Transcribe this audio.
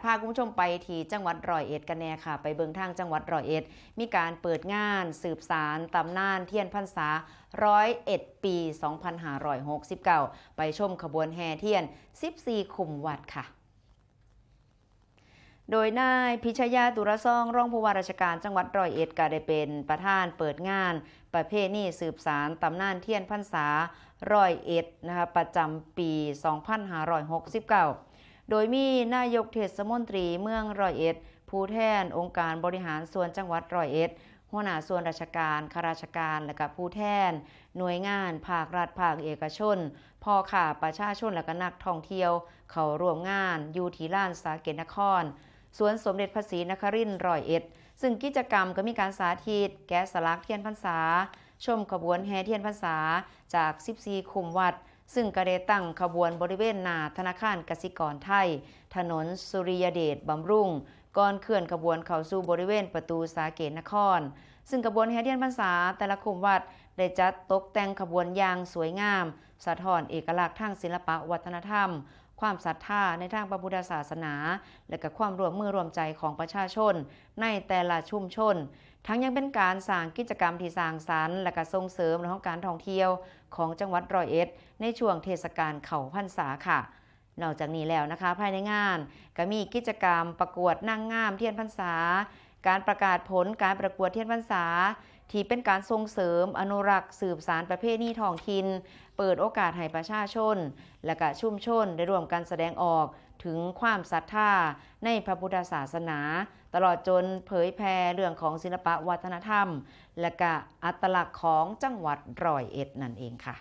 พาคุณผู้ชมไปที่จังหวัดร้อยเอ็ดกันแน่ค่ะไปเบิ่งทางจังหวัดร้อยเอ็ดมีการเปิดงานสืบสารตำนานเทียนพรรษา101 ปี 2569 ไปชมขบวนแห่เทียน 14 คุมวัดค่ะโดยนายพิชยาตุรซ่องรองผู้ว่าราชการจังหวัดร้อยเอ็ดก็ได้เป็นประธานเปิดงานประเพณีสืบสารตำนานเทียนพรรษาร้อยเอ็ดนะคะประจำปี 2569 โดยมีนายกเทศมนตรีเมืองร้อยเอ็ดผู้แทนองค์การบริหารส่วนจังหวัดร้อยเอ็ดหัวหน้าส่วนราชการข้าราชการและก็ผู้แทนหน่วยงานภาครัฐภาคเอกชนพ่อค้าประชาชนและก็นักท่องเที่ยวเข้าร่วมงานอยู่ที่ลานสาเกตนครสวนสมเด็จพระศรีนครินทร์ร้อยเอ็ดซึ่งกิจกรรมก็มีการสาธิตแกะสลักเทียนพรรษาชมขบวนแห่เทียนพรรษาจาก 14 คุมวัดซึ่งก็ได้ตั้งขบวนบริเวณหน้าธนาคารกสิกรไทยถนนสุริยเดชบำรุงก่อนเคลื่อนขบวนเข้าสู่บริเวณประตูสาเกตนครซึ่งขบวนแห่เทียนพรรษาแต่ละคุมวัดได้จัดตกแต่งขบวนอย่างสวยงามสะท้อนเอกลักษณ์ทางศิลปะวัฒนธรรมความศรัทธาในทางพระพุทธศาสนาและก็ความร่วมมือร่วมใจของประชาชนในแต่ละชุมชนทั้งยังเป็นการสร้างกิจกรรมที่สร้างสรรค์และก็ส่งเสริมในการท่องเที่ยวของจังหวัดร้อยเอ็ดในช่วงเทศกาลเข้าพรรษาค่ะนอกจากนี้แล้วนะคะภายในงานก็มีกิจกรรมประกวดนางงามเทียนพรรษาการประกาศผลการประกวดเทียนพรรษาที่เป็นการส่งเสริมอนุรักษ์สืบสานประเพณีท้องถิ่นเปิดโอกาสให้ประชาชนและก็ชุมชนได้ร่วมกันแสดงออกถึงความศรัทธาในพระพุทธศาสนาตลอดจนเผยแพร่เรื่องของศิลปะวัฒนธรรมและก็อัตลักษณ์ของจังหวัดร้อยเอ็ดนั่นเองค่ะ